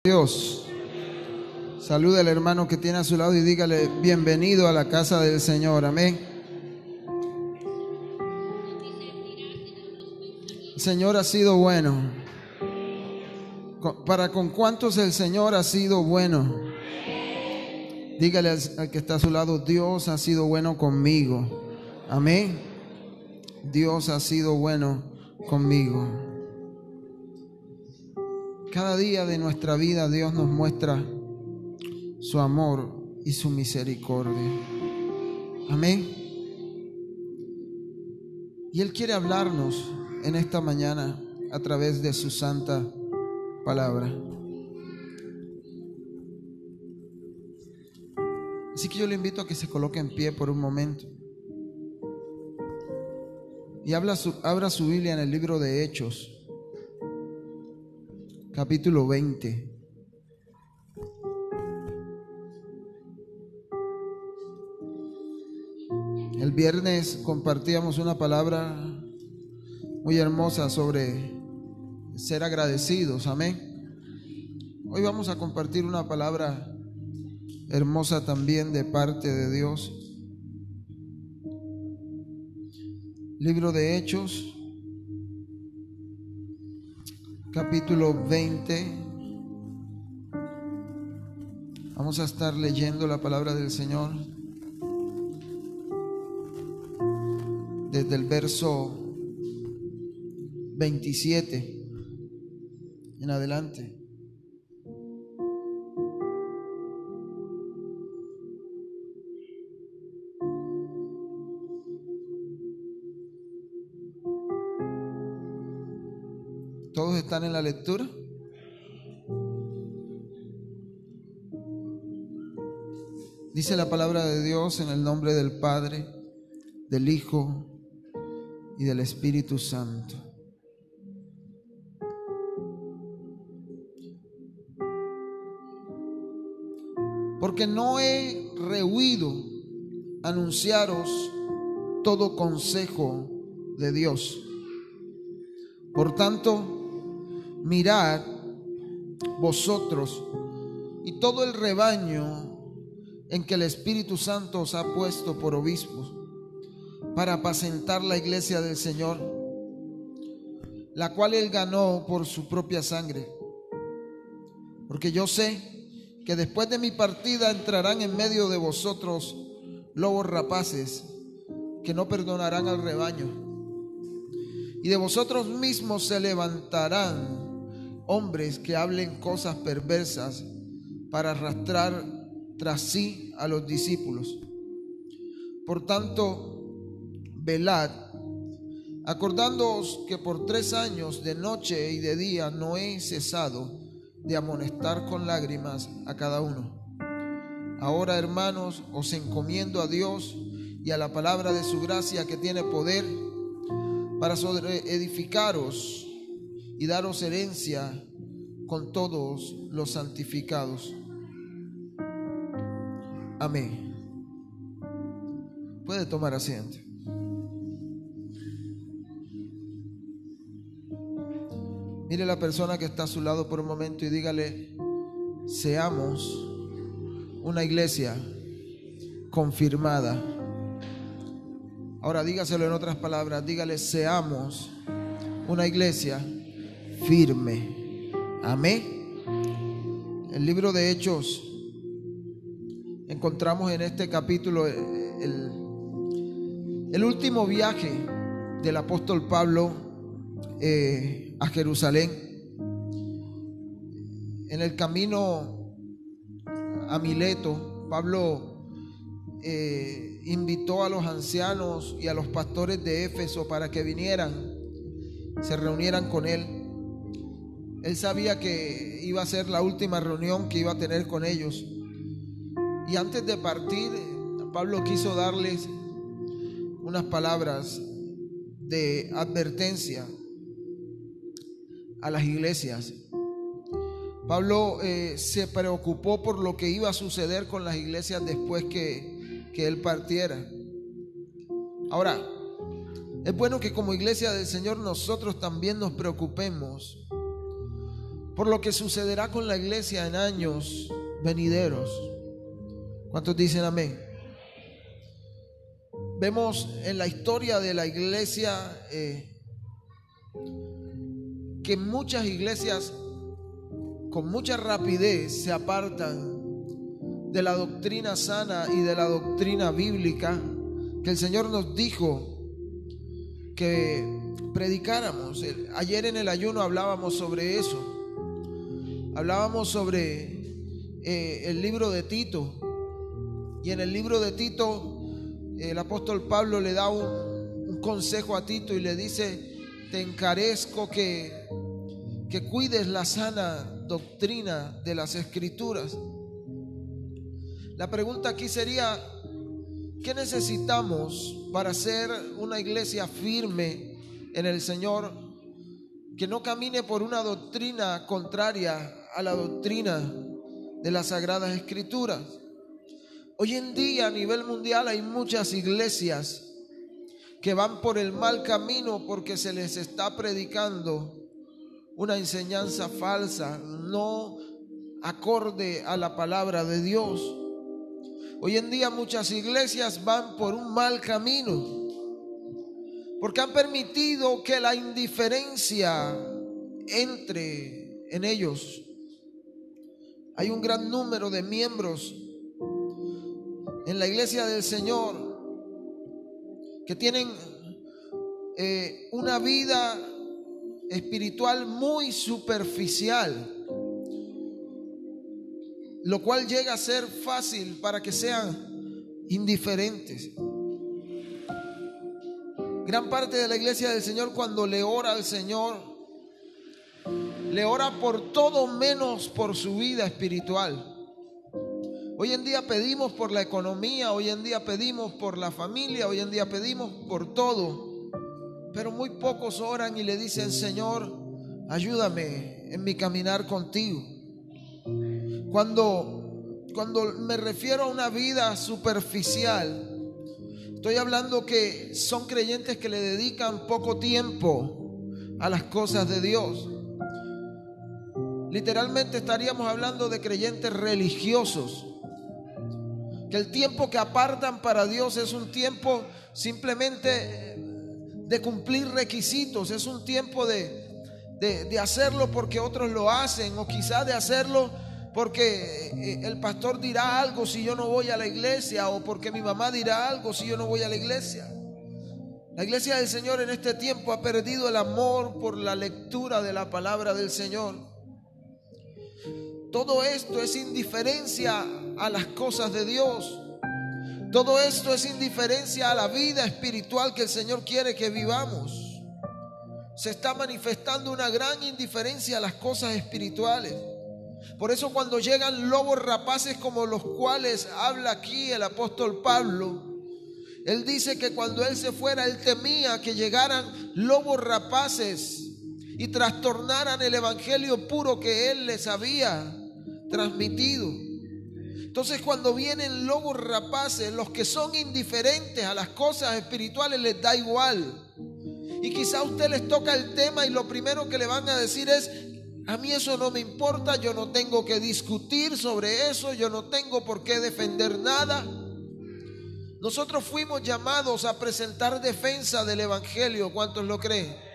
Dios. Saluda al hermano que tiene a su lado y dígale: bienvenido a la casa del Señor. Amén. El Señor ha sido bueno. ¿Con cuántos el Señor ha sido bueno? Dígale al que está a su lado: Dios ha sido bueno conmigo. Amén. Dios ha sido bueno conmigo. Cada día de nuestra vida Dios nos muestra su amor y su misericordia. Amén. Y Él quiere hablarnos en esta mañana a través de su santa palabra. Así que yo le invito a que se coloque en pie por un momento y abra su Biblia en el libro de Hechos, capítulo 20. El viernes compartíamos una palabra muy hermosa sobre ser agradecidos. Amén. Hoy vamos a compartir una palabra hermosa también de parte de Dios. Libro de Hechos, capítulo 20. Vamos a estar leyendo la palabra del Señor desde el verso 27 en adelante. ¿Todos están en la lectura? Dice la palabra de Dios en el nombre del Padre, del Hijo y del Espíritu Santo. Porque no he rehuido anunciaros todo consejo de Dios. Por tanto, mirad vosotros y todo el rebaño en que el Espíritu Santo os ha puesto por obispos para apacentar la iglesia del Señor, la cual Él ganó por su propia sangre. Porque yo sé que después de mi partida entrarán en medio de vosotros lobos rapaces que no perdonarán al rebaño. Y de vosotros mismos se levantarán hombres que hablen cosas perversas para arrastrar tras sí a los discípulos. Por tanto, velad, acordándoos que por 3 años de noche y de día no he cesado de amonestar con lágrimas a cada uno. Ahora, hermanos, os encomiendo a Dios y a la palabra de su gracia, que tiene poder para edificaros y daros herencia con todos los santificados. Amén. Puede tomar asiento. Mire la persona que está a su lado por un momento y dígale: seamos una iglesia confirmada. Ahora dígaselo en otras palabras, dígale: seamos una iglesia firme. Amén. El libro de Hechos, encontramos en este capítulo el último viaje del apóstol Pablo a Jerusalén. En el camino a Mileto, Pablo invitó a los ancianos y a los pastores de Éfeso para que vinieran, se reunieran con él. Él sabía que iba a ser la última reunión que iba a tener con ellos. Y antes de partir, Pablo quiso darles unas palabras de advertencia a las iglesias. Pablo se preocupó por lo que iba a suceder con las iglesias después que él partiera. Ahora, es bueno que como iglesia del Señor nosotros también nos preocupemos por lo que sucederá con la iglesia en años venideros. ¿Cuántos dicen amén? Vemos en la historia de la iglesia que muchas iglesias con mucha rapidez se apartan de la doctrina sana y de la doctrina bíblica que el Señor nos dijo que predicáramos. Ayer en el ayuno hablábamos sobre eso. Hablábamos sobre el libro de Tito. Y en el libro de Tito el apóstol Pablo le da un consejo a Tito y le dice: te encarezco que cuides la sana doctrina de las Escrituras. La pregunta aquí sería: ¿qué necesitamos para ser una iglesia firme en el Señor, que no camine por una doctrina contraria a la doctrina de las Sagradas Escrituras? Hoy en día a nivel mundial hay muchas iglesias que van por el mal camino porque se les está predicando una enseñanza falsa, no acorde a la palabra de Dios. Hoy en día muchas iglesias van por un mal camino porque han permitido que la indiferencia entre en ellos. Hay un gran número de miembros en la iglesia del Señor que tienen una vida espiritual muy superficial, lo cual llega a ser fácil para que sean indiferentes. Gran parte de la iglesia del Señor, cuando le ora al Señor, le ora por todo menos por su vida espiritual. Hoy en día pedimos por la economía, hoy en día pedimos por la familia, hoy en día pedimos por todo, pero muy pocos oran y le dicen: Señor, ayúdame en mi caminar contigo. Cuando me refiero a una vida superficial, estoy hablando que son creyentes que le dedican poco tiempo a las cosas de Dios. Literalmente estaríamos hablando de creyentes religiosos, que el tiempo que apartan para Dios es un tiempo simplemente de cumplir requisitos, es un tiempo de hacerlo porque otros lo hacen, o quizás de hacerlo porque el pastor dirá algo si yo no voy a la iglesia, o porque mi mamá dirá algo si yo no voy a la iglesia. La iglesia del Señor en este tiempo ha perdido el amor por la lectura de la palabra del Señor. Todo esto es indiferencia a las cosas de Dios. Todo esto es indiferencia a la vida espiritual que el Señor quiere que vivamos. Se está manifestando una gran indiferencia a las cosas espirituales. Por eso cuando llegan lobos rapaces como los cuales habla aquí el apóstol Pablo, él dice que cuando él se fuera, él temía que llegaran lobos rapaces y trastornaran el evangelio puro que él les había transmitido. Entonces, cuando vienen lobos rapaces, los que son indiferentes a las cosas espirituales les da igual. Y quizá a usted les toca el tema y lo primero que le van a decir es: a mí eso no me importa, yo no tengo que discutir sobre eso, yo no tengo por qué defender nada. Nosotros fuimos llamados a presentar defensa del evangelio. ¿Cuántos lo creen?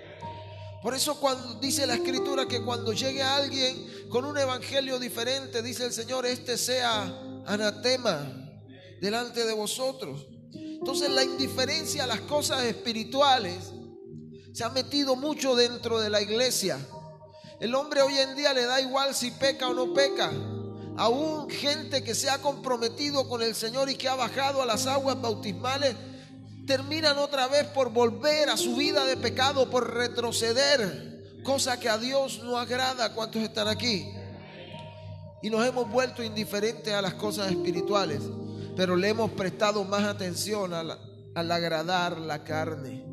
Por eso cuando dice la escritura que cuando llegue alguien con un evangelio diferente, dice el Señor, este sea anatema delante de vosotros. Entonces la indiferencia a las cosas espirituales se ha metido mucho dentro de la iglesia. El hombre hoy en día le da igual si peca o no peca. Aún gente que se ha comprometido con el Señor y que ha bajado a las aguas bautismales, terminan otra vez por volver a su vida de pecado, por retroceder, cosa que a Dios no agrada. ¿Cuántos están aquí? Y nos hemos vuelto indiferentes a las cosas espirituales, pero le hemos prestado más atención al agradar la carne.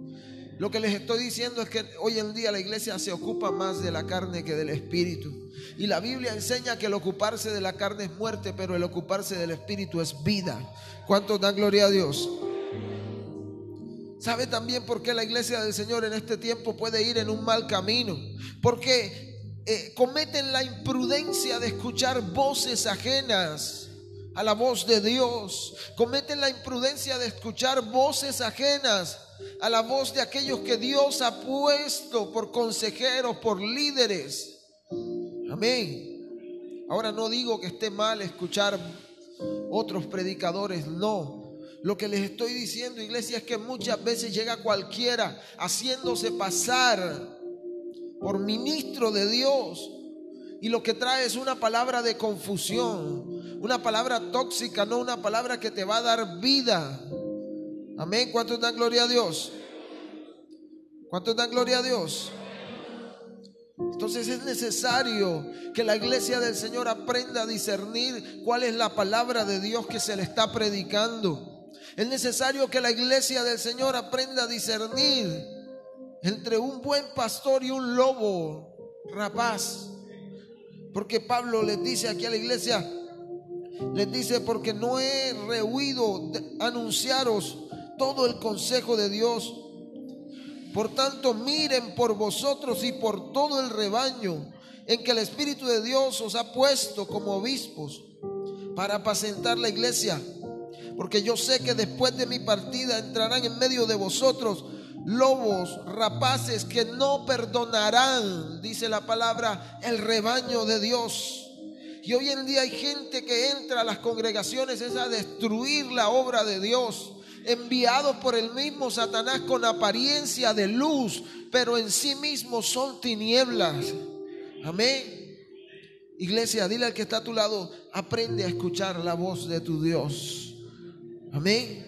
Lo que les estoy diciendo es que hoy en día la iglesia se ocupa más de la carne que del espíritu. Y la Biblia enseña que el ocuparse de la carne es muerte, pero el ocuparse del espíritu es vida. ¿Cuántos dan gloria a Dios? ¿Sabe también por qué la iglesia del Señor en este tiempo puede ir en un mal camino? Porque cometen la imprudencia de escuchar voces ajenas a la voz de Dios. Cometen la imprudencia de escuchar voces ajenas a la voz de aquellos que Dios ha puesto por consejeros, por líderes. Amén. Ahora no digo que esté mal escuchar otros predicadores, no. Lo que les estoy diciendo, iglesia, es que muchas veces llega cualquiera haciéndose pasar por ministro de Dios, y lo que trae es una palabra de confusión, una palabra tóxica, no una palabra que te va a dar vida. Amén. ¿Cuántos dan gloria a Dios? ¿Cuántos dan gloria a Dios? Entonces es necesario que la iglesia del Señor aprenda a discernir cuál es la palabra de Dios que se le está predicando. Es necesario que la iglesia del Señor aprenda a discernir entre un buen pastor y un lobo rapaz. Porque Pablo les dice aquí a la iglesia, les dice: porque no he rehuido anunciaros todo el consejo de Dios. Por tanto, miren por vosotros y por todo el rebaño en que el Espíritu de Dios os ha puesto como obispos para apacentar la iglesia. Porque yo sé que después de mi partida entrarán en medio de vosotros lobos rapaces que no perdonarán, dice la palabra, el rebaño de Dios. Y hoy en día hay gente que entra a las congregaciones es a destruir la obra de Dios, enviados por el mismo Satanás con apariencia de luz, pero en sí mismos son tinieblas. Amén. Iglesia, dile al que está a tu lado: aprende a escuchar la voz de tu Dios. Amén.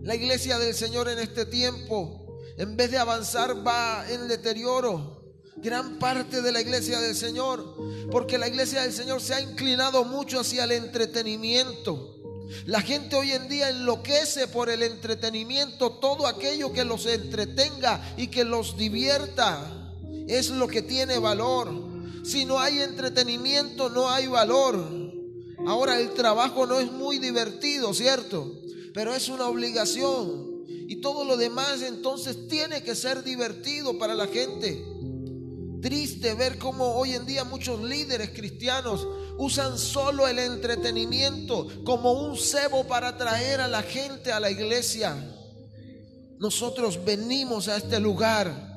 La iglesia del Señor en este tiempo, en vez de avanzar, va en deterioro. Gran parte de la iglesia del Señor, porque la iglesia del Señor se ha inclinado mucho hacia el entretenimiento. La gente hoy en día enloquece por el entretenimiento. Todo aquello que los entretenga y que los divierta es lo que tiene valor. Si no hay entretenimiento, no hay valor. Ahora, el trabajo no es muy divertido, ¿cierto? Pero es una obligación. Y todo lo demás entonces tiene que ser divertido para la gente. Triste ver cómo hoy en día muchos líderes cristianos usan solo el entretenimiento como un cebo para atraer a la gente a la iglesia. Nosotros venimos a este lugar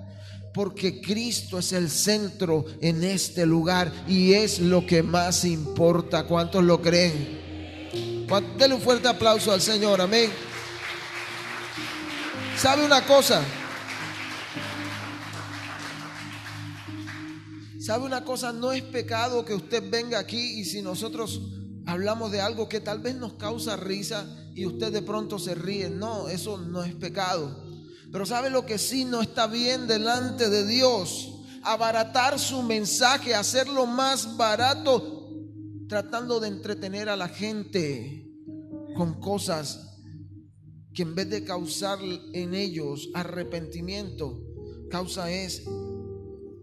porque Cristo es el centro en este lugar y es lo que más importa. ¿Cuántos lo creen? Denle un fuerte aplauso al Señor. Amén. ¿Sabe una cosa? ¿Sabe una cosa? No es pecado que usted venga aquí y si nosotros hablamos de algo que tal vez nos causa risa y usted de pronto se ríe. No, eso no es pecado. Pero ¿sabe lo que sí no está bien delante de Dios? Abaratar su mensaje, hacerlo más barato, tratando de entretener a la gente con cosas que en vez de causar en ellos arrepentimiento, causa es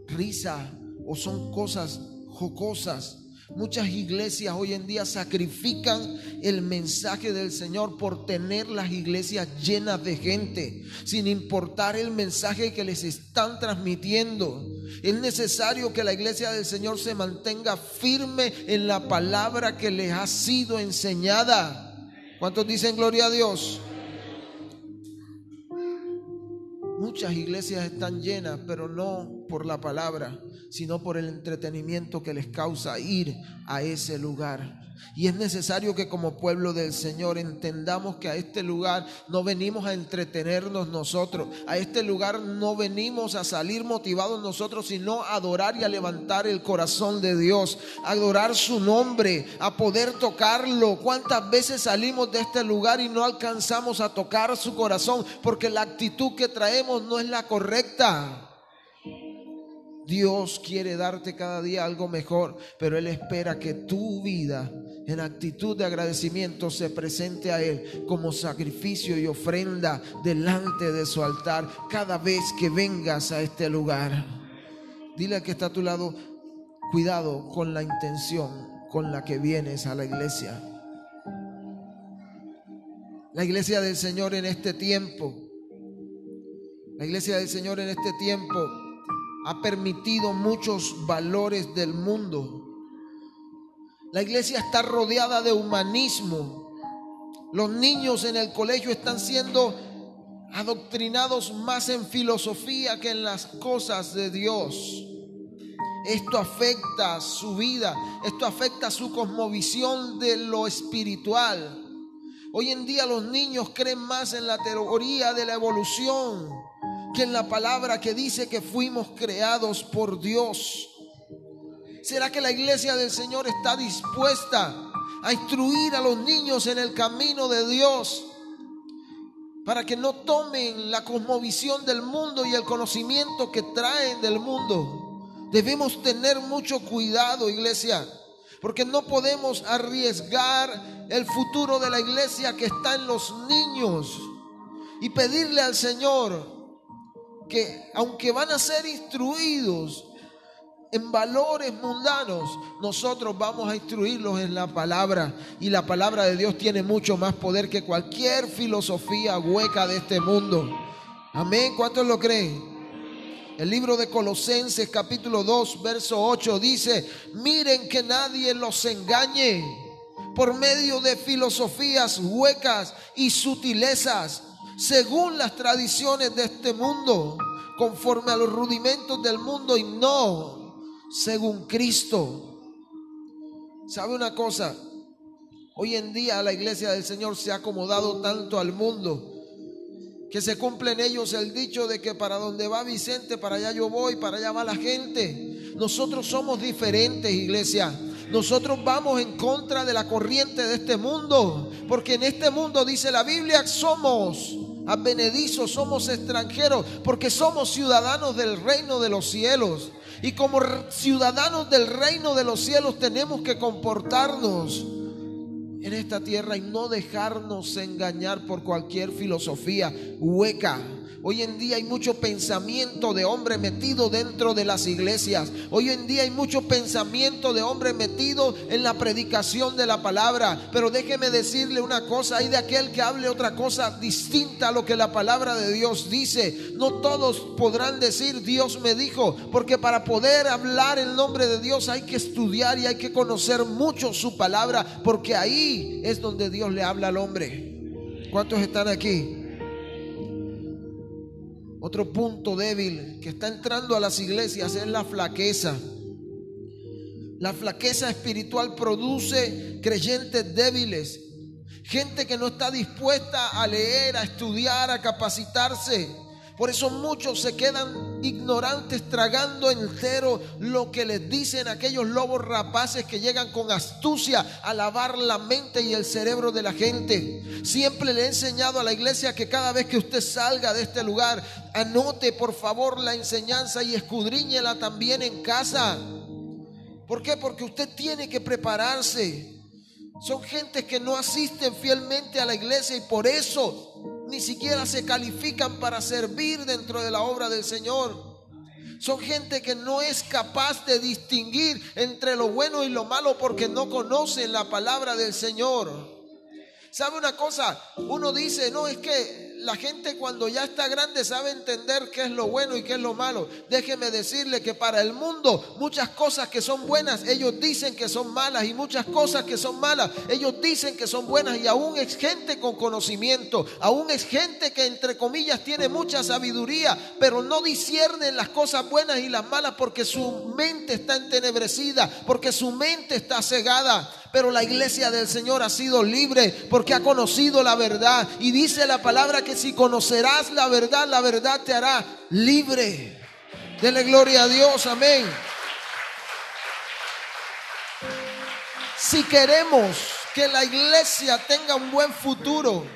risa o son cosas jocosas. Muchas iglesias hoy en día sacrifican el mensaje del Señor por tener las iglesias llenas de gente, sin importar el mensaje que les están transmitiendo. Es necesario que la iglesia del Señor se mantenga firme en la palabra que les ha sido enseñada. ¿Cuántos dicen gloria a Dios? Muchas iglesias están llenas, pero no por la palabra, sino por el entretenimiento que les causa ir a ese lugar. Y es necesario que como pueblo del Señor entendamos que a este lugar no venimos a entretenernos nosotros. A este lugar no venimos a salir motivados nosotros, sino a adorar y a levantar el corazón de Dios, a adorar su nombre, a poder tocarlo. ¿Cuántas veces salimos de este lugar y no alcanzamos a tocar su corazón porque la actitud que traemos no es la correcta? Dios quiere darte cada día algo mejor, pero Él espera que tu vida en actitud de agradecimiento se presente a Él como sacrificio y ofrenda delante de su altar cada vez que vengas a este lugar. Dile al que está a tu lado: cuidado con la intención con la que vienes a la iglesia. La iglesia del Señor en este tiempo, la iglesia del Señor en este tiempo ha permitido muchos valores del mundo. La iglesia está rodeada de humanismo. Los niños en el colegio están siendo adoctrinados más en filosofía que en las cosas de Dios. Esto afecta su vida, esto afecta su cosmovisión de lo espiritual. Hoy en día los niños creen más en la teoría de la evolución que en la palabra que dice que fuimos creados por Dios. ¿Será que la iglesia del Señor está dispuesta a instruir a los niños en el camino de Dios para que no tomen la cosmovisión del mundo y el conocimiento que traen del mundo? Debemos tener mucho cuidado, iglesia, porque no podemos arriesgar el futuro de la iglesia que está en los niños, y pedirle al Señor que, aunque van a ser instruidos en valores mundanos, nosotros vamos a instruirlos en la palabra, y la palabra de Dios tiene mucho más poder que cualquier filosofía hueca de este mundo. Amén. ¿Cuántos lo creen? El libro de Colosenses capítulo 2 verso 8 dice: miren que nadie los engañe por medio de filosofías huecas y sutilezas, según las tradiciones de este mundo, conforme a los rudimentos del mundo y no según Cristo. ¿Sabe una cosa? Hoy en día la iglesia del Señor se ha acomodado tanto al mundo que se cumple en ellos el dicho de que para donde va Vicente, para allá yo voy, para allá va la gente. Nosotros somos diferentes, iglesia. Nosotros vamos en contra de la corriente de este mundo, porque en este mundo, dice la Biblia, somos advenedizos, somos extranjeros, porque somos ciudadanos del reino de los cielos. Y como ciudadanos del reino de los cielos tenemos que comportarnos en esta tierra y no dejarnos engañar por cualquier filosofía hueca. Hoy en día hay mucho pensamiento de hombre metido dentro de las iglesias. Hoy en día hay mucho pensamiento de hombre metido en la predicación de la palabra. Pero déjeme decirle una cosa: hay de aquel que hable otra cosa distinta a lo que la palabra de Dios dice. No todos podrán decir Dios me dijo, porque para poder hablar el nombre de Dios hay que estudiar y hay que conocer mucho su palabra, porque ahí es donde Dios le habla al hombre. ¿Cuántos están aquí? Otro punto débil que está entrando a las iglesias es la flaqueza. La flaqueza espiritual produce creyentes débiles, gente que no está dispuesta a leer, a estudiar, a capacitarse. Por eso muchos se quedan ignorantes, tragando entero lo que les dicen aquellos lobos rapaces que llegan con astucia a lavar la mente y el cerebro de la gente. Siempre le he enseñado a la iglesia que cada vez que usted salga de este lugar, anote por favor la enseñanza y escudriñela también en casa. ¿Por qué? Porque usted tiene que prepararse. Son gentes que no asisten fielmente a la iglesia y por eso ni siquiera se califican para servir dentro de la obra del Señor. Son gente que no es capaz de distinguir entre lo bueno y lo malo porque no conocen la palabra del Señor. ¿Sabe una cosa? Uno dice, no, es que la gente cuando ya está grande sabe entender qué es lo bueno y qué es lo malo. Déjeme decirle que para el mundo muchas cosas que son buenas ellos dicen que son malas, y muchas cosas que son malas ellos dicen que son buenas, y aún es gente con conocimiento, aún es gente que entre comillas tiene mucha sabiduría, pero no disciernen las cosas buenas y las malas porque su mente está entenebrecida, porque su mente está cegada. Pero la iglesia del Señor ha sido libre porque ha conocido la verdad. Y dice la palabra que si conocerás la verdad te hará libre. Dele gloria a Dios, amén. Si queremos que la iglesia tenga un buen futuro,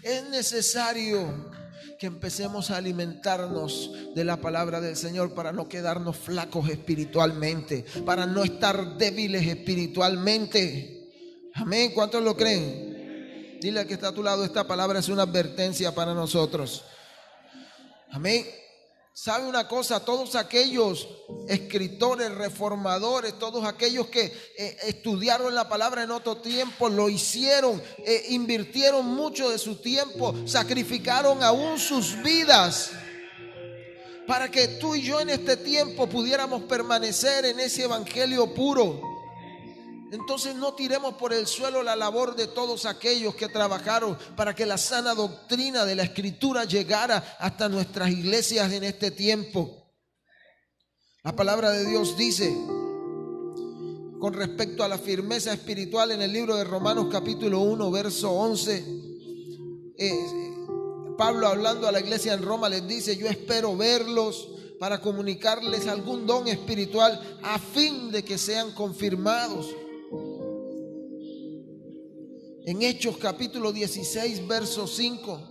es necesario que empecemos a alimentarnos de la palabra del Señor para no quedarnos flacos espiritualmente, para no estar débiles espiritualmente. Amén. ¿Cuántos lo creen? Dile al que está a tu lado, esta palabra es una advertencia para nosotros. Amén. ¿Sabe una cosa? Todos aquellos escritores, reformadores, todos aquellos que estudiaron la palabra en otro tiempo, lo hicieron, invirtieron mucho de su tiempo, sacrificaron aún sus vidas para que tú y yo en este tiempo pudiéramos permanecer en ese evangelio puro. Entonces no tiremos por el suelo la labor de todos aquellos que trabajaron para que la sana doctrina de la Escritura llegara hasta nuestras iglesias en este tiempo. La palabra de Dios dice con respecto a la firmeza espiritual en el libro de Romanos capítulo 1 verso 11, Pablo, hablando a la iglesia en Roma, les dice: yo espero verlos para comunicarles algún don espiritual a fin de que sean confirmados. En Hechos capítulo 16 verso 5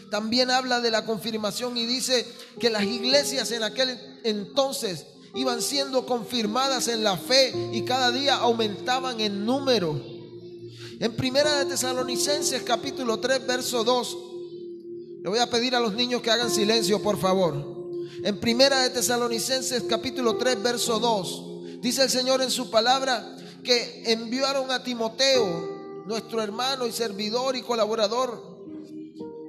también habla de la confirmación y dice que las iglesias en aquel entonces iban siendo confirmadas en la fe y cada día aumentaban en número. En Primera de Tesalonicenses capítulo 3 verso 2, le voy a pedir a los niños que hagan silencio, por favor. En Primera de Tesalonicenses capítulo 3 verso 2 dice el Señor en su palabra que enviaron a Timoteo, nuestro hermano y servidor y colaborador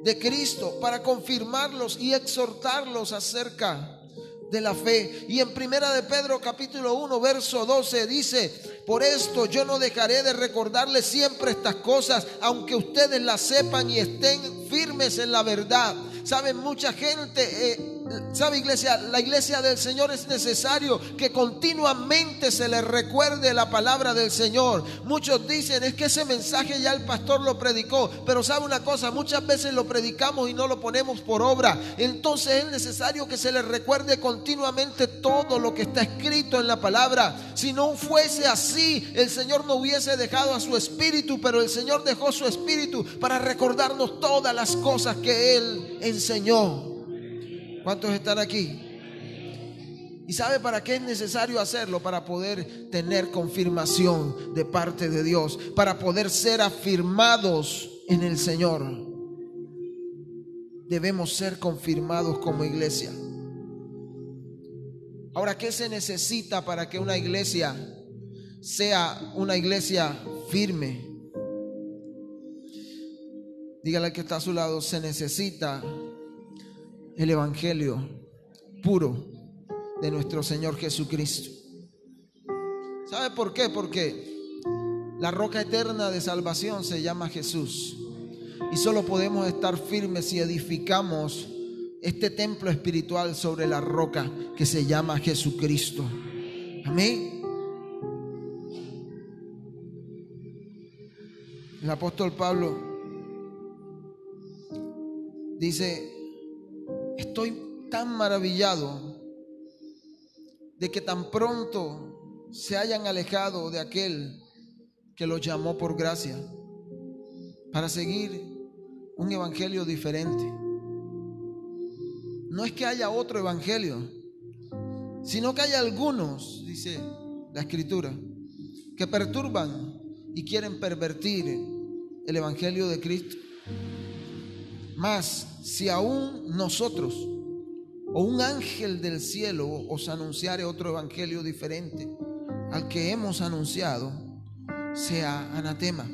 de Cristo, para confirmarlos y exhortarlos acerca de la fe. Y en Primera de Pedro capítulo 1 verso 12 dice: por esto yo no dejaré de recordarles siempre estas cosas, aunque ustedes las sepan y estén firmes en la verdad. Saben, mucha gente, sabe iglesia, la iglesia del Señor es necesario que continuamente se les recuerde la palabra del Señor. Muchos dicen: es que ese mensaje ya el pastor lo predicó. Pero sabe una cosa, muchas veces lo predicamos y no lo ponemos por obra. Entonces es necesario que se les recuerde continuamente todo lo que está escrito en la palabra. Si no fuese así, el Señor no hubiese dejado a su Espíritu, pero el Señor dejó su Espíritu para recordarnos todas las cosas que Él enseñó. ¿Cuántos están aquí? ¿Y sabe para qué es necesario hacerlo? Para poder tener confirmación de parte de Dios, para poder ser afirmados en el Señor. Debemos ser confirmados como iglesia. Ahora, ¿qué se necesita para que una iglesia sea una iglesia firme? Dígale al que está a su lado: se necesita el evangelio puro de nuestro Señor Jesucristo. ¿Sabe por qué? Porque la roca eterna de salvación se llama Jesús, y solo podemos estar firmes si edificamos este templo espiritual sobre la roca que se llama Jesucristo. Amén. El apóstol Pablo dice: estoy tan maravillado de que tan pronto se hayan alejado de aquel que los llamó por gracia para seguir un evangelio diferente. No es que haya otro evangelio, sino que hay algunos, dice la Escritura, que perturban y quieren pervertir el evangelio de Cristo. Mas si aún nosotros o un ángel del cielo os anunciare otro evangelio diferente al que hemos anunciado, sea anatema.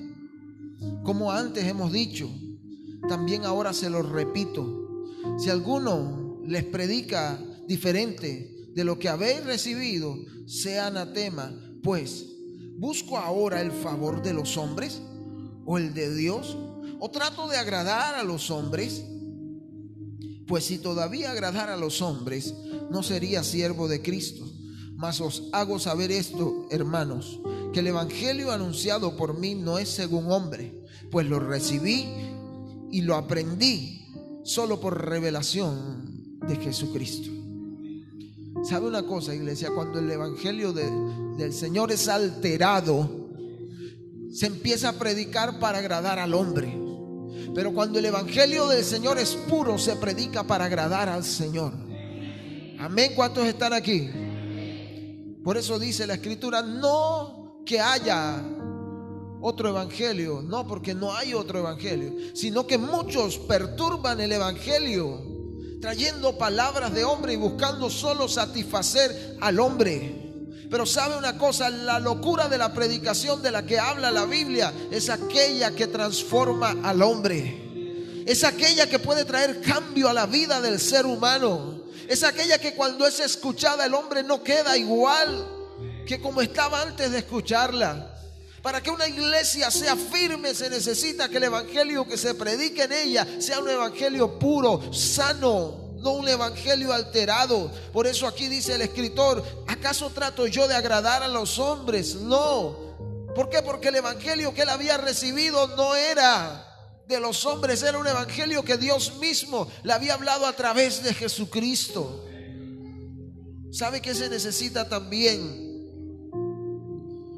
Como antes hemos dicho, también ahora se lo repito: si alguno les predica diferente de lo que habéis recibido, sea anatema. Pues, ¿busco ahora el favor de los hombres o el de Dios? ¿O trato de agradar a los hombres? Pues si todavía agradara a los hombres, no sería siervo de Cristo. Mas os hago saber esto, hermanos, que el evangelio anunciado por mí no es según hombre, pues lo recibí y lo aprendí solo por revelación de Jesucristo. ¿Sabe una cosa, iglesia? Cuando el evangelio del Señor es alterado, se empieza a predicar para agradar al hombre. Pero cuando el evangelio del Señor es puro, se predica para agradar al Señor. Amén. ¿Cuántos están aquí? Por eso dice la Escritura: no que haya otro evangelio, no, porque no hay otro evangelio, sino que muchos perturban el evangelio, trayendo palabras de hombre y buscando solo satisfacer al hombre. Pero sabe una cosa, la locura de la predicación de la que habla la Biblia es aquella que transforma al hombre. Es aquella que puede traer cambio a la vida del ser humano. Es aquella que cuando es escuchada el hombre no queda igual que como estaba antes de escucharla. Para que una iglesia sea firme se necesita que el evangelio que se predique en ella sea un evangelio puro, sano, no un evangelio alterado. Por eso aquí dice el escritor: ¿acaso trato yo de agradar a los hombres? No. ¿Por qué? Porque el evangelio que él había recibido no era de los hombres, era un evangelio que Dios mismo le había hablado a través de Jesucristo. ¿Sabe qué se necesita también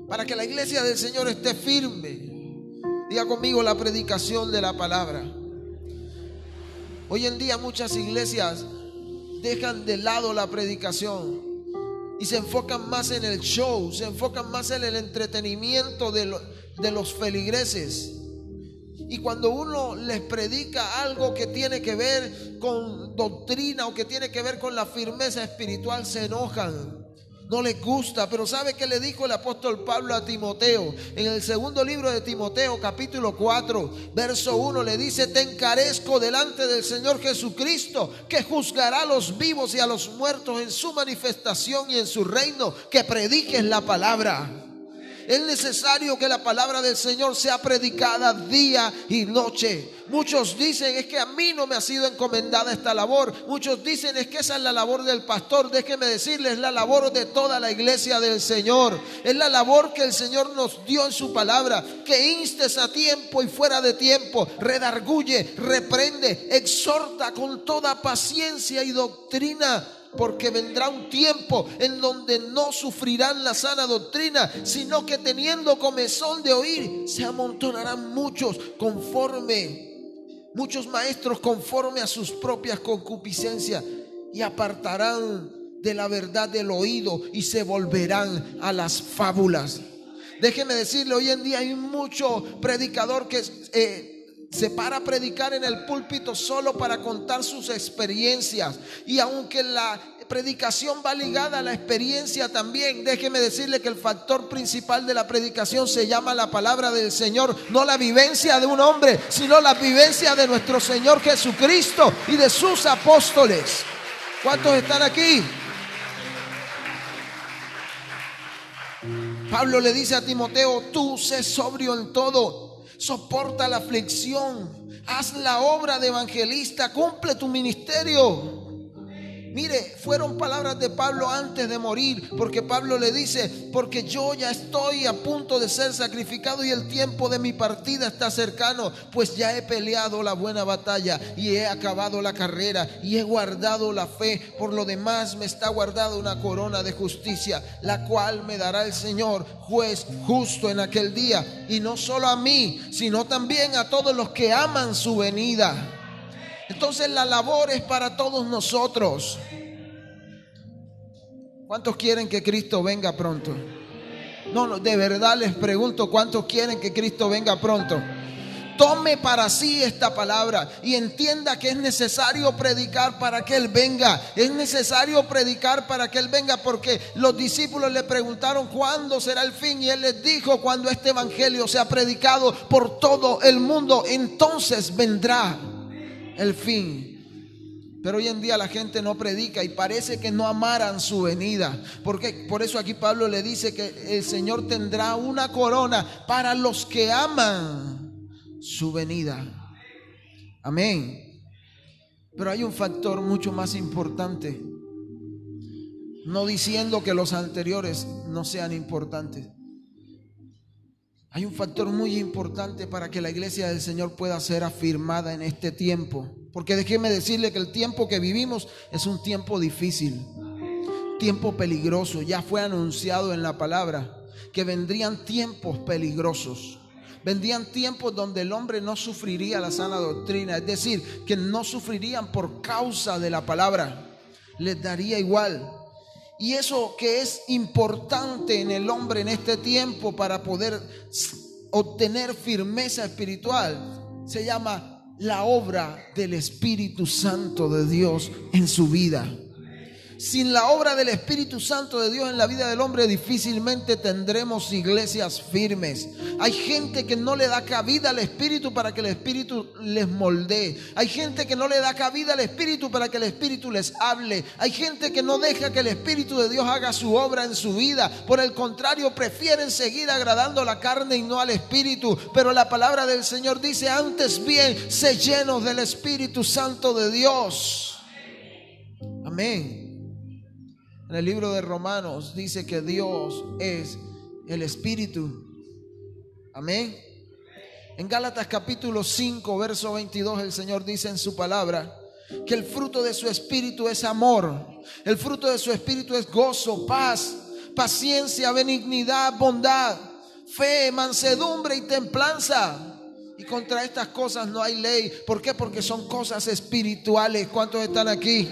para que la iglesia del Señor esté firme? Diga conmigo: la predicación de la palabra. Hoy en día muchas iglesias dejan de lado la predicación y se enfocan más en el show, se enfocan más en el entretenimiento de los feligreses. Y cuando uno les predica algo que tiene que ver con doctrina o que tiene que ver con la firmeza espiritual, se enojan, no les gusta. Pero ¿sabe qué le dijo el apóstol Pablo a Timoteo? En el segundo libro de Timoteo, capítulo 4, verso 1, le dice: te encarezco delante del Señor Jesucristo, que juzgará a los vivos y a los muertos en su manifestación y en su reino, que prediques la palabra. Es necesario que la palabra del Señor sea predicada día y noche. Muchos dicen: es que a mí no me ha sido encomendada esta labor. Muchos dicen: es que esa es la labor del pastor. Déjeme decirles, es la labor de toda la iglesia del Señor. Es la labor que el Señor nos dio en su palabra: que instes a tiempo y fuera de tiempo, redarguye, reprende, exhorta con toda paciencia y doctrina. Porque vendrá un tiempo en donde no sufrirán la sana doctrina, sino que teniendo comezón de oír, se amontonarán muchos maestros conforme a sus propias concupiscencias, y apartarán de la verdad del oído y se volverán a las fábulas. Déjeme decirle, hoy en día hay mucho predicador que se para a predicar en el púlpito solo para contar sus experiencias. Y aunque la predicación va ligada a la experiencia también, déjeme decirle que el factor principal de la predicación se llama la palabra del Señor. No la vivencia de un hombre, sino la vivencia de nuestro Señor Jesucristo y de sus apóstoles. ¿Cuántos están aquí? Pablo le dice a Timoteo: tú sé sobrio en todo, soporta la aflicción, haz la obra de evangelista, cumple tu ministerio. Mire, fueron palabras de Pablo antes de morir, porque Pablo le dice: porque yo ya estoy a punto de ser sacrificado y el tiempo de mi partida está cercano, pues ya he peleado la buena batalla y he acabado la carrera y he guardado la fe. Por lo demás me está guardada una corona de justicia, la cual me dará el Señor, juez justo, en aquel día, y no solo a mí, sino también a todos los que aman su venida. Entonces la labor es para todos nosotros. ¿Cuántos quieren que Cristo venga pronto? No, de verdad les pregunto, ¿cuántos quieren que Cristo venga pronto? Tome para sí esta palabra y entienda que es necesario predicar para que Él venga. Es necesario predicar para que Él venga, porque los discípulos le preguntaron: ¿cuándo será el fin? Y Él les dijo: cuando este evangelio sea predicado por todo el mundo, entonces vendrá el fin. Pero hoy en día la gente no predica y parece que no amaran su venida. Porque por eso aquí Pablo le dice que el Señor tendrá una corona para los que aman su venida. Amén. Pero hay un factor mucho más importante, no diciendo que los anteriores no sean importantes. Hay un factor muy importante para que la iglesia del Señor pueda ser afirmada en este tiempo. Porque déjeme decirle que el tiempo que vivimos es un tiempo difícil, tiempo peligroso. Ya fue anunciado en la palabra que vendrían tiempos peligrosos. Vendrían tiempos donde el hombre no sufriría la sana doctrina, es decir, que no sufrirían por causa de la palabra, les daría igual. Y eso que es importante en el hombre en este tiempo para poder obtener firmeza espiritual, se llama la obra del Espíritu Santo de Dios en su vida. Sin la obra del Espíritu Santo de Dios en la vida del hombre, difícilmente tendremos iglesias firmes. Hay gente que no le da cabida al Espíritu para que el Espíritu les moldee. Hay gente que no le da cabida al Espíritu para que el Espíritu les hable. Hay gente que no deja que el Espíritu de Dios haga su obra en su vida. Por el contrario, prefieren seguir agradando a la carne y no al Espíritu. Pero la palabra del Señor dice: antes bien, sé llenos del Espíritu Santo de Dios. Amén. En el libro de Romanos dice que Dios es el Espíritu. Amén. En Gálatas capítulo 5, verso 22, el Señor dice en su palabra que el fruto de su Espíritu es amor. El fruto de su Espíritu es gozo, paz, paciencia, benignidad, bondad, fe, mansedumbre y templanza. Y contra estas cosas no hay ley. ¿Por qué? Porque son cosas espirituales. ¿Cuántos están aquí?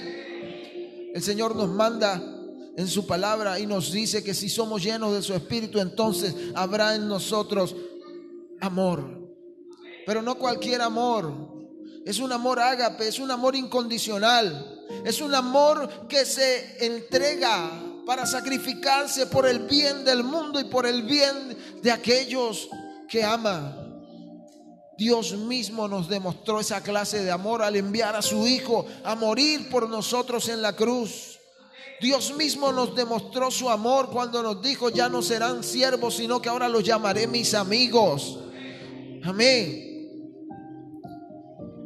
El Señor nos manda en su palabra y nos dice que si somos llenos de su Espíritu, entonces habrá en nosotros amor. Pero no cualquier amor. Es un amor ágape, es un amor incondicional. Es un amor que se entrega para sacrificarse por el bien del mundo y por el bien de aquellos que ama. Dios mismo nos demostró esa clase de amor al enviar a su Hijo a morir por nosotros en la cruz. Dios mismo nos demostró su amor cuando nos dijo: ya no serán siervos, sino que ahora los llamaré mis amigos. Amén.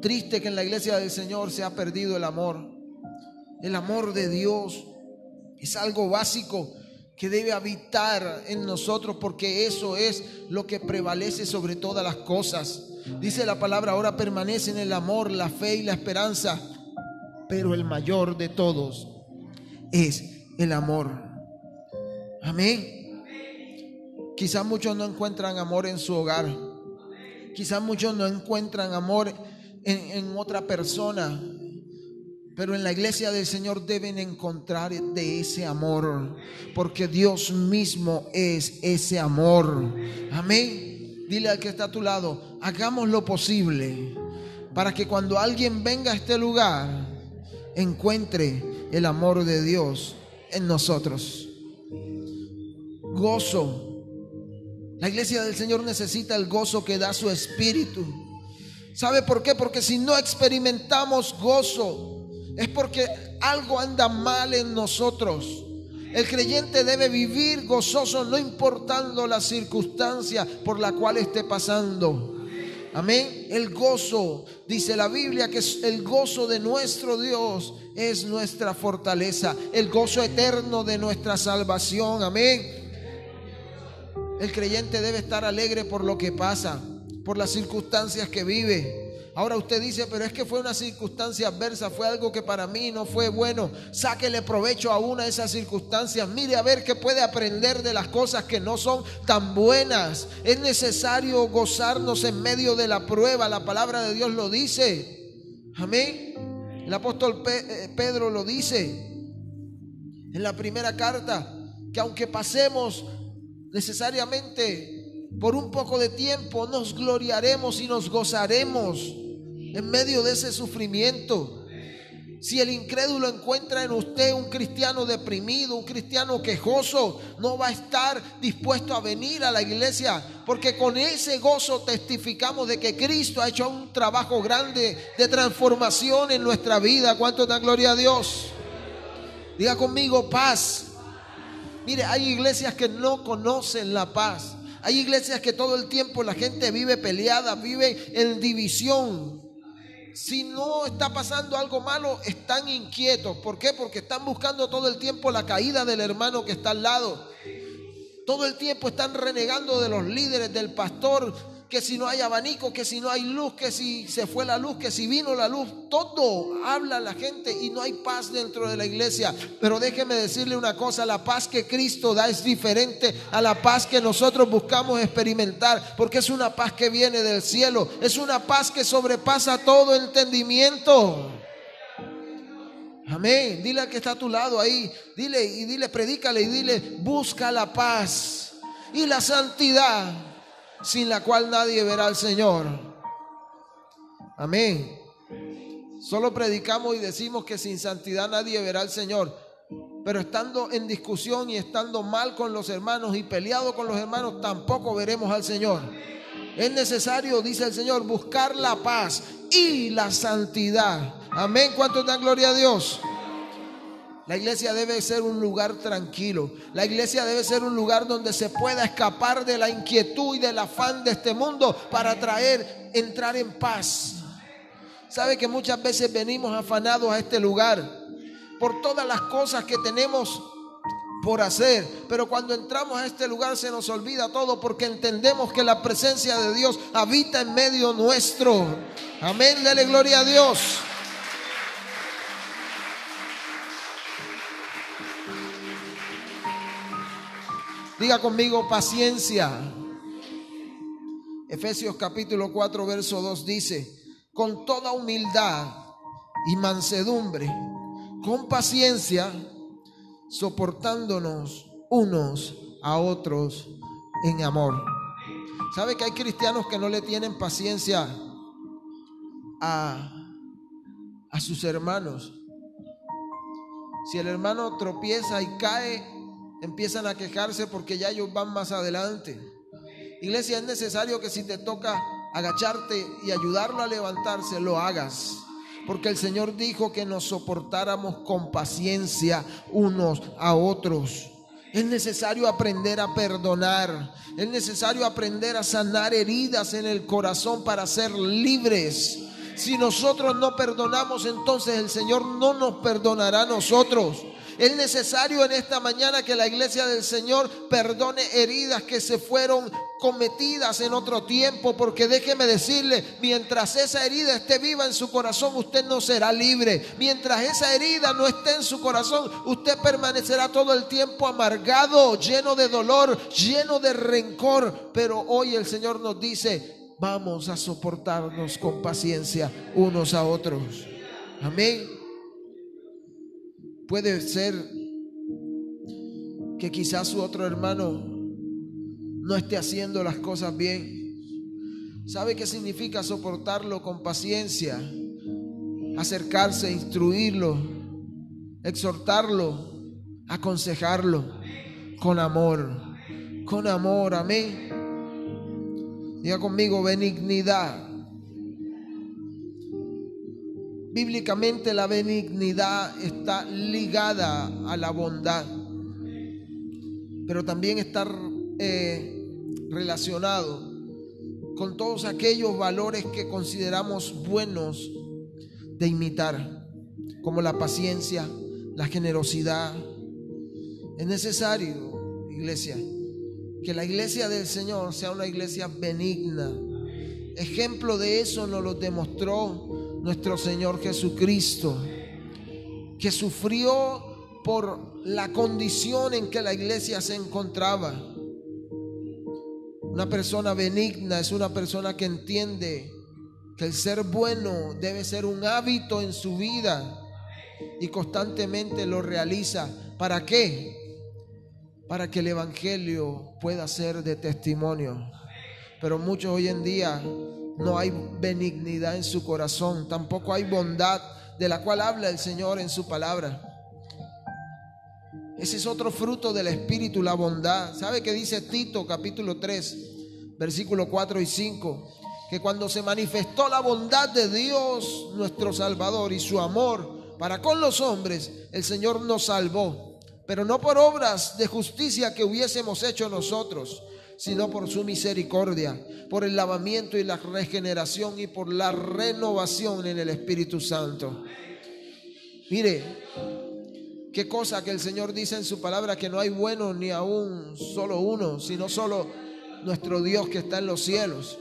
Triste que en la iglesia del Señor se ha perdido el amor. El amor de Dios es algo básico que debe habitar en nosotros, porque eso es lo que prevalece sobre todas las cosas. Dice la palabra: ahora permanecen el amor, la fe y la esperanza, pero el mayor de todos es el amor. Amén. Quizás muchos no encuentran amor en su hogar. Quizás muchos no encuentran amor en otra persona. Pero en la iglesia del Señor deben encontrar de ese amor, porque Dios mismo es ese amor. Amén. Dile al que está a tu lado: hagamos lo posible para que cuando alguien venga a este lugar encuentre el amor de Dios en nosotros. Gozo. La iglesia del Señor necesita el gozo que da su Espíritu. ¿Sabe por qué? Porque si no experimentamos gozo, es porque algo anda mal en nosotros. El creyente debe vivir gozoso, no importando la circunstancia por la cual esté pasando. Amén. El gozo, dice la Biblia, que es el gozo de nuestro Dios es nuestra fortaleza, el gozo eterno de nuestra salvación. Amén. El creyente debe estar alegre por lo que pasa, por las circunstancias que vive. Ahora usted dice: pero es que fue una circunstancia adversa, fue algo que para mí no fue bueno. Sáquele provecho a una de esas circunstancias. Mire a ver qué puede aprender de las cosas que no son tan buenas. Es necesario gozarnos en medio de la prueba. La palabra de Dios lo dice. Amén. El apóstol Pedro lo dice en la primera carta, que aunque pasemos necesariamente por un poco de tiempo, nos gloriaremos y nos gozaremos en medio de ese sufrimiento. Si el incrédulo encuentra en usted un cristiano deprimido, un cristiano quejoso, no va a estar dispuesto a venir a la iglesia, porque con ese gozo testificamos de que Cristo ha hecho un trabajo grande de transformación en nuestra vida. ¿Cuánto da gloria a Dios? Diga conmigo: paz. Mire, hay iglesias que no conocen la paz. Hay iglesias que todo el tiempo la gente vive peleada, vive en división. Si no está pasando algo malo, están inquietos. ¿Por qué? Porque están buscando todo el tiempo la caída del hermano que está al lado. Todo el tiempo están renegando de los líderes, del pastor, que si no hay abanico, que si no hay luz, que si se fue la luz, que si vino la luz. Todo habla la gente y no hay paz dentro de la iglesia. Pero déjeme decirle una cosa: la paz que Cristo da es diferente a la paz que nosotros buscamos experimentar, porque es una paz que viene del cielo. Es una paz que sobrepasa todo entendimiento. Amén. Dile al que está a tu lado ahí, dile, predícale y dile: busca la paz y la santidad, sin la cual nadie verá al Señor. Amén. Solo predicamos y decimos que sin santidad nadie verá al Señor, pero estando en discusión y estando mal con los hermanos y peleado con los hermanos, tampoco veremos al Señor. Es necesario, dice el Señor, buscar la paz y la santidad. Amén. ¿Cuántos dan gloria a Dios? La iglesia debe ser un lugar tranquilo. La iglesia debe ser un lugar donde se pueda escapar de la inquietud y del afán de este mundo para entrar en paz. Sabe que muchas veces venimos afanados a este lugar por todas las cosas que tenemos por hacer, pero cuando entramos a este lugar se nos olvida todo, porque entendemos que la presencia de Dios habita en medio nuestro. Amén, dele gloria a Dios. Diga conmigo: paciencia. Efesios capítulo 4 verso 2 dice: con toda humildad y mansedumbre, con paciencia, soportándonos unos a otros en amor. ¿Sabe que hay cristianos que no le tienen paciencia a sus hermanos? Si el hermano tropieza y cae, empiezan a quejarse porque ya ellos van más adelante. Iglesia, es necesario que si te toca agacharte y ayudarlo a levantarse, lo hagas, porque el Señor dijo que nos soportáramos con paciencia unos a otros. Es necesario aprender a perdonar. Es necesario aprender a sanar heridas en el corazón para ser libres. Si nosotros no perdonamos, entonces el Señor no nos perdonará a nosotros. Es necesario en esta mañana que la iglesia del Señor perdone heridas que se fueron cometidas en otro tiempo, porque déjeme decirle, mientras esa herida esté viva en su corazón, usted no será libre. Mientras esa herida no esté en su corazón, usted permanecerá todo el tiempo amargado, lleno de dolor, lleno de rencor. Pero hoy el Señor nos dice: vamos a soportarnos con paciencia unos a otros. Amén. Puede ser que quizás su otro hermano no esté haciendo las cosas bien. ¿Sabe qué significa soportarlo con paciencia? Acercarse, instruirlo, exhortarlo, aconsejarlo con amor. Con amor, amén. Diga conmigo: benignidad. Bíblicamente la benignidad está ligada a la bondad, pero también está relacionado con todos aquellos valores que consideramos buenos de imitar, como la paciencia, la generosidad. Es necesario, iglesia, que la iglesia del Señor sea una iglesia benigna. Ejemplo de eso nos lo demostró nuestro Señor Jesucristo, que sufrió por la condición en que la iglesia se encontraba. Una persona benigna es una persona que entiende que el ser bueno debe ser un hábito en su vida y constantemente lo realiza. ¿Para qué? Para que el evangelio pueda ser de testimonio. Pero muchos hoy en día no hay benignidad en su corazón, tampoco hay bondad de la cual habla el Señor en su palabra. Ese es otro fruto del Espíritu, la bondad. ¿Sabe qué dice Tito capítulo 3, versículos 4 y 5? Que cuando se manifestó la bondad de Dios nuestro Salvador y su amor para con los hombres, el Señor nos salvó, pero no por obras de justicia que hubiésemos hecho nosotros, sino por su misericordia, por el lavamiento y la regeneración y por la renovación en el Espíritu Santo. Mire, qué cosa que el Señor dice en su palabra, que no hay bueno ni aún solo uno, sino solo nuestro Dios que está en los cielos.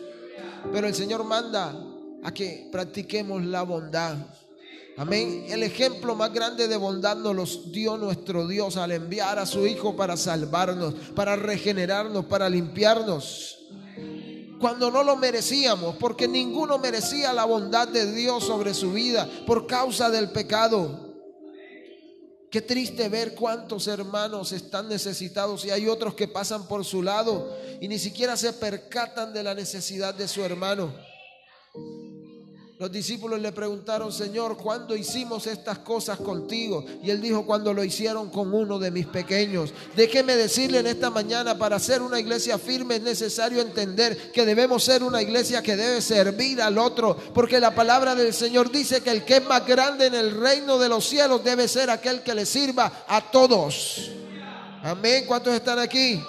Pero el Señor manda a que practiquemos la bondad. Amén. El ejemplo más grande de bondad nos los dio nuestro Dios al enviar a su Hijo para salvarnos, para regenerarnos, para limpiarnos, cuando no lo merecíamos, porque ninguno merecía la bondad de Dios sobre su vida por causa del pecado. Qué triste ver cuántos hermanos están necesitados y hay otros que pasan por su lado y ni siquiera se percatan de la necesidad de su hermano. Los discípulos le preguntaron: Señor, ¿cuándo hicimos estas cosas contigo? Y él dijo: cuando lo hicieron con uno de mis pequeños. Déjeme decirle en esta mañana, para ser una iglesia firme es necesario entender que debemos ser una iglesia que debe servir al otro, porque la palabra del Señor dice que el que es más grande en el reino de los cielos debe ser aquel que le sirva a todos. Amén. ¿Cuántos están aquí?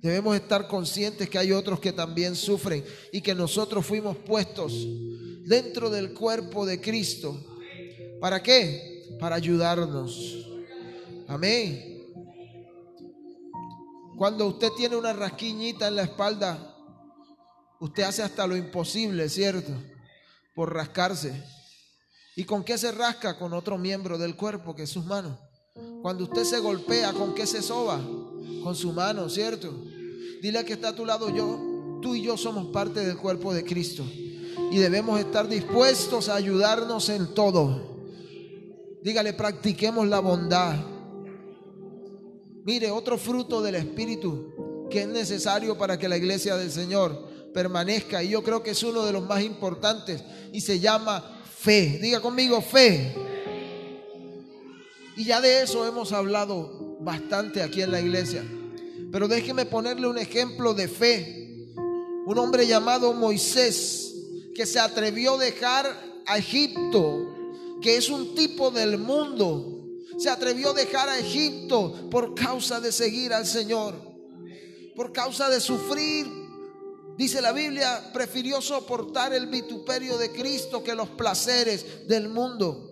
Debemos estar conscientes que hay otros que también sufren y que nosotros fuimos puestos dentro del cuerpo de Cristo. ¿Para qué? Para ayudarnos. Amén. Cuando usted tiene una rasquiñita en la espalda, usted hace hasta lo imposible, ¿cierto? Por rascarse. ¿Y con qué se rasca? Con otro miembro del cuerpo, que es sus manos. Cuando usted se golpea, ¿con qué se soba? Con su mano, ¿cierto? Dile al que está a tu lado: tú y yo somos parte del cuerpo de Cristo y debemos estar dispuestos a ayudarnos en todo. Dígale: practiquemos la bondad. Mire, otro fruto del Espíritu que es necesario para que la iglesia del Señor permanezca, y yo creo que es uno de los más importantes, y se llama fe. Diga conmigo: fe. Y ya de eso hemos hablado bastante aquí en la iglesia, pero déjeme ponerle un ejemplo de fe. Un hombre llamado Moisés, que se atrevió a dejar a Egipto, que es un tipo del mundo. Se atrevió a dejar a Egipto por causa de seguir al Señor, por causa de sufrir. Dice la Biblia: prefirió soportar el vituperio de Cristo que los placeres del mundo.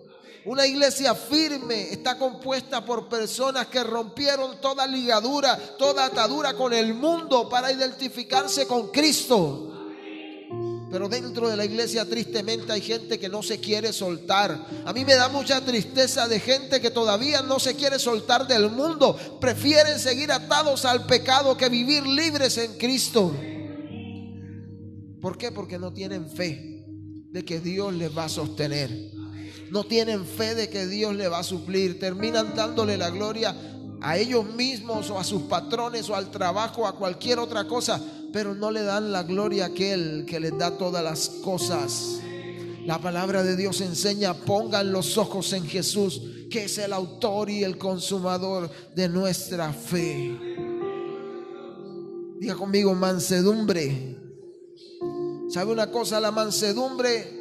Una iglesia firme está compuesta por personas que rompieron toda ligadura, toda atadura con el mundo para identificarse con Cristo. Pero dentro de la iglesia, tristemente, hay gente que no se quiere soltar. A mí me da mucha tristeza de gente que todavía no se quiere soltar del mundo. Prefieren seguir atados al pecado que vivir libres en Cristo. ¿Por qué? Porque no tienen fe de que Dios les va a sostener. No tienen fe de que Dios les va a suplir. Terminan dándole la gloria a ellos mismos o a sus patrones o al trabajo o a cualquier otra cosa, pero no le dan la gloria a aquel que les da todas las cosas. La palabra de Dios enseña: pongan los ojos en Jesús, que es el autor y el consumador de nuestra fe. Diga conmigo: mansedumbre. ¿Sabe una cosa? La mansedumbre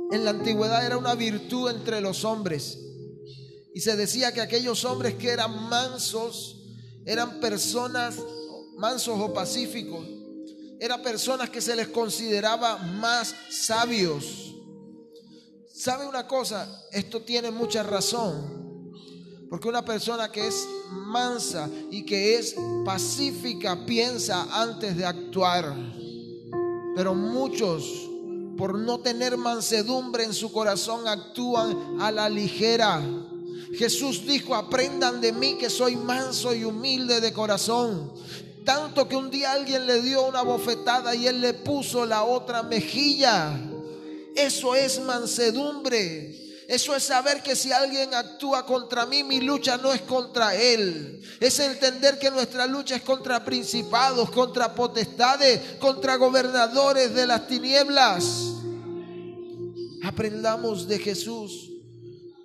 en la antigüedad era una virtud entre los hombres, y se decía que aquellos hombres que eran mansos eran personas mansos o pacíficos, eran personas que se les consideraba más sabios. ¿Sabe una cosa? Esto tiene mucha razón, porque una persona que es mansa y que es pacífica piensa antes de actuar, pero muchos, por no tener mansedumbre en su corazón, actúan a la ligera. Jesús dijo: aprendan de mí que soy manso y humilde de corazón. Tanto que un día alguien le dio una bofetada y él le puso la otra mejilla. Eso es mansedumbre. Eso es saber que si alguien actúa contra mí, mi lucha no es contra él. Es entender que nuestra lucha es contra principados, contra potestades, contra gobernadores de las tinieblas. Aprendamos de Jesús.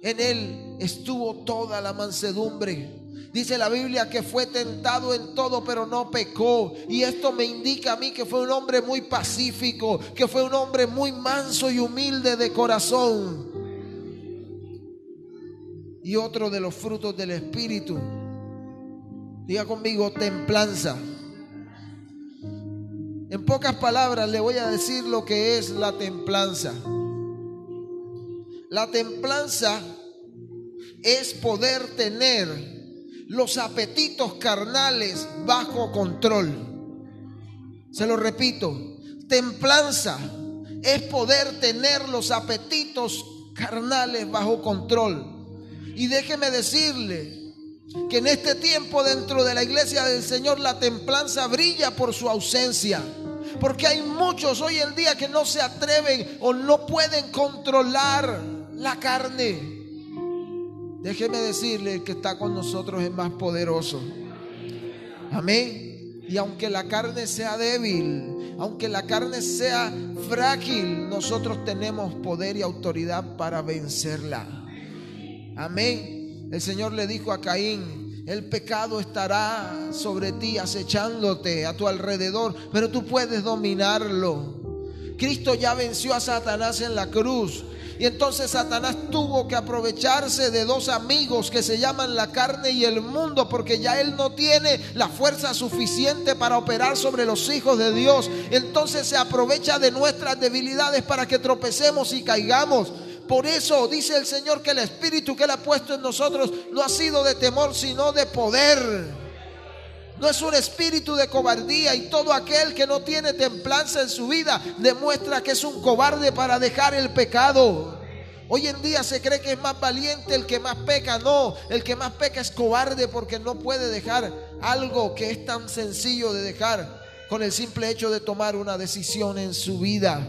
En él estuvo toda la mansedumbre. Dice la Biblia que fue tentado en todo, pero no pecó. Y esto me indica a mí que fue un hombre muy pacífico, que fue un hombre muy manso y humilde de corazón. Y otro de los frutos del Espíritu, diga conmigo: templanza. En pocas palabras le voy a decir lo que es la templanza. La templanza es poder tener los apetitos carnales bajo control. Se lo repito: templanza es poder tener los apetitos carnales bajo control. Y déjeme decirle que en este tiempo, dentro de la iglesia del Señor, la templanza brilla por su ausencia, porque hay muchos hoy en día que no se atreven o no pueden controlar la carne. Déjeme decirle que está con nosotros es más poderoso. Amén. Y aunque la carne sea débil, Aunque la carne sea frágil, nosotros tenemos poder y autoridad para vencerla. Amén. El Señor le dijo a Caín: el pecado estará sobre ti, acechándote a tu alrededor, pero tú puedes dominarlo. Cristo ya venció a Satanás en la cruz. Y entonces Satanás tuvo que aprovecharse de dos amigos que se llaman la carne y el mundo, porque ya él no tiene la fuerza suficiente para operar sobre los hijos de Dios. Entonces se aprovecha de nuestras debilidades para que tropecemos y caigamos. Por eso dice el Señor que el espíritu que él ha puesto en nosotros no ha sido de temor, sino de poder. No es un espíritu de cobardía, y todo aquel que no tiene templanza en su vida demuestra que es un cobarde para dejar el pecado. Hoy en día se cree que es más valiente el que más peca. No, el que más peca es cobarde porque no puede dejar algo que es tan sencillo de dejar con el simple hecho de tomar una decisión en su vida.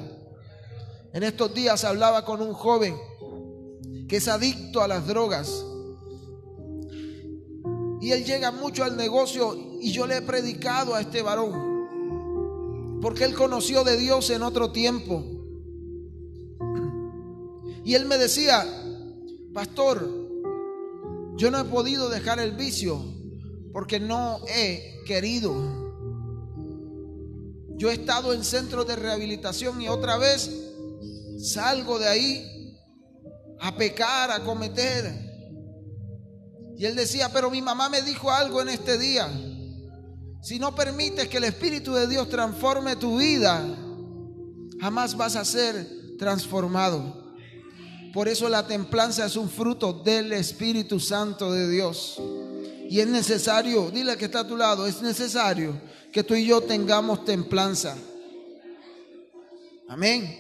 En estos días hablaba con un joven que es adicto a las drogas. Y él llega mucho al negocio, y yo le he predicado a este varón porque él conoció de Dios en otro tiempo. Y él me decía: pastor, yo no he podido dejar el vicio porque no he querido. Yo he estado en centros de rehabilitación y otra vez salgo de ahí a pecar, a cometer. Y él decía: pero mi mamá me dijo algo en este día: si no permites que el Espíritu de Dios transforme tu vida, jamás vas a ser transformado. Por eso la templanza es un fruto del Espíritu Santo de Dios. Y es necesario, dile al que está a tu lado, es necesario que tú y yo tengamos templanza. Amén.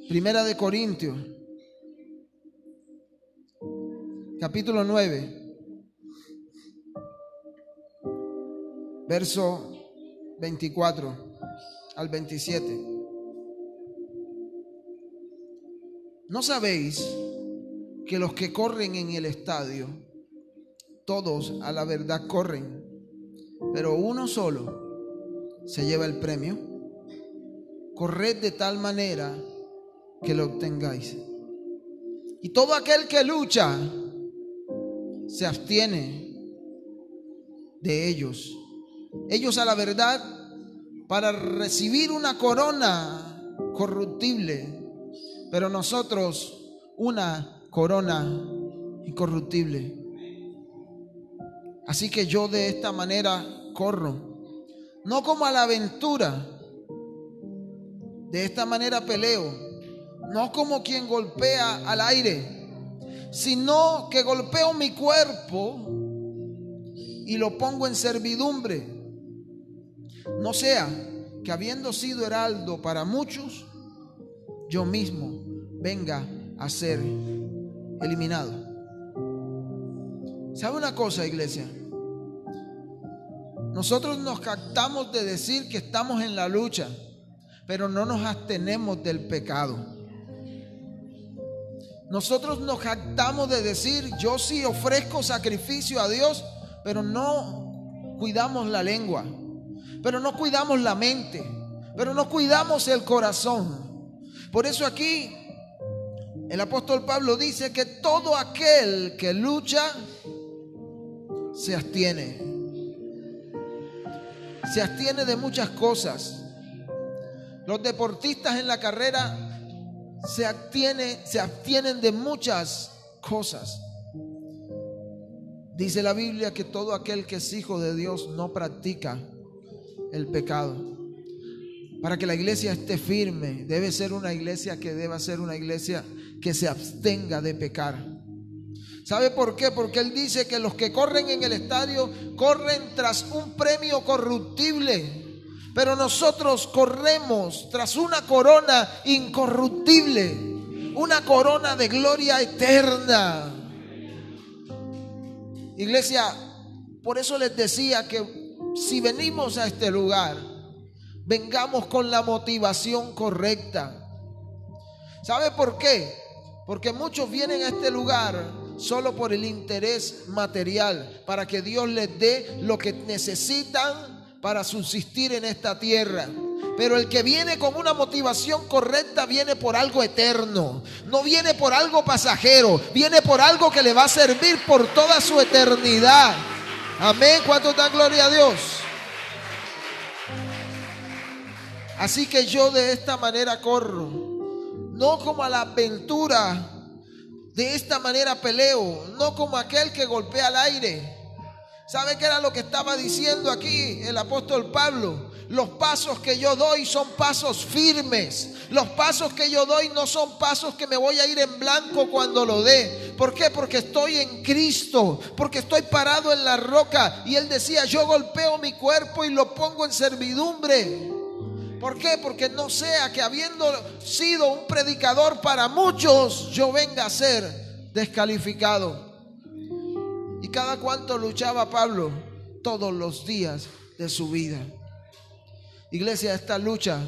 Primera de Corintios, capítulo 9, verso 24 al 27. ¿No sabéis que los que corren en el estadio, todos a la verdad corren, pero uno solo se lleva el premio? Corred de tal manera que lo obtengáis. Y todo aquel que lucha se abstiene de ellos. Ellos a la verdad para recibir una corona corruptible, pero nosotros una corona incorruptible. Así que yo de esta manera corro, no como a la aventura. De esta manera peleo, no como quien golpea al aire, sino que golpeo mi cuerpo y lo pongo en servidumbre, no sea que habiendo sido heraldo para muchos, yo mismo venga a ser eliminado. ¿Sabe una cosa, iglesia? Nosotros nos jactamos de decir que estamos en la lucha, pero no nos abstenemos del pecado. Nosotros nos jactamos de decir: yo sí ofrezco sacrificio a Dios, pero no cuidamos la lengua, pero no cuidamos la mente, pero no cuidamos el corazón. Por eso aquí el apóstol Pablo dice que todo aquel que lucha se abstiene de muchas cosas. Los deportistas en la carrera se abstienen de muchas cosas. Dice la Biblia que todo aquel que es hijo de Dios no practica el pecado. Para que la iglesia esté firme, debe ser una iglesia que se abstenga de pecar. ¿Sabe por qué? Porque él dice que los que corren en el estadio corren tras un premio corruptible, pero nosotros corremos tras una corona incorruptible, una corona de gloria eterna. Iglesia, por eso les decía que si venimos a este lugar, vengamos con la motivación correcta. ¿Sabe por qué? Porque muchos vienen a este lugar solo por el interés material, para que Dios les dé lo que necesitan para subsistir en esta tierra. Pero el que viene con una motivación correcta viene por algo eterno. No viene por algo pasajero. Viene por algo que le va a servir por toda su eternidad. Amén. ¿Cuántos dan gloria a Dios? Así que yo de esta manera corro. No como a la aventura. De esta manera peleo. No como aquel que golpea al aire. ¿Sabe qué era lo que estaba diciendo aquí el apóstol Pablo? Los pasos que yo doy son pasos firmes. Los pasos que yo doy no son pasos que me voy a ir en blanco cuando lo dé. ¿Por qué? Porque estoy en Cristo, porque estoy parado en la roca. Y él decía, yo golpeo mi cuerpo y lo pongo en servidumbre. ¿Por qué? Porque no sea que habiendo sido un predicador para muchos, yo venga a ser descalificado. ¿Y cada cuánto luchaba Pablo? Todos los días de su vida. Iglesia, esta lucha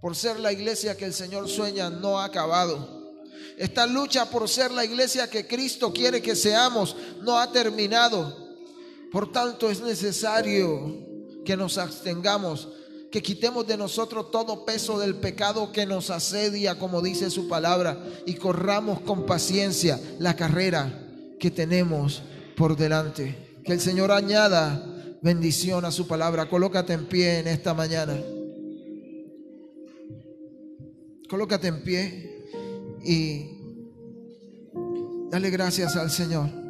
por ser la iglesia que el Señor sueña no ha acabado. Esta lucha por ser la iglesia que Cristo quiere que seamos no ha terminado. Por tanto, es necesario que nos abstengamos, que quitemos de nosotros todo peso del pecado que nos asedia, como dice su palabra, y corramos con paciencia la carrera que tenemos por delante. Que el Señor añada bendición a su palabra. Colócate en pie en esta mañana. Colócate en pie y dale gracias al Señor.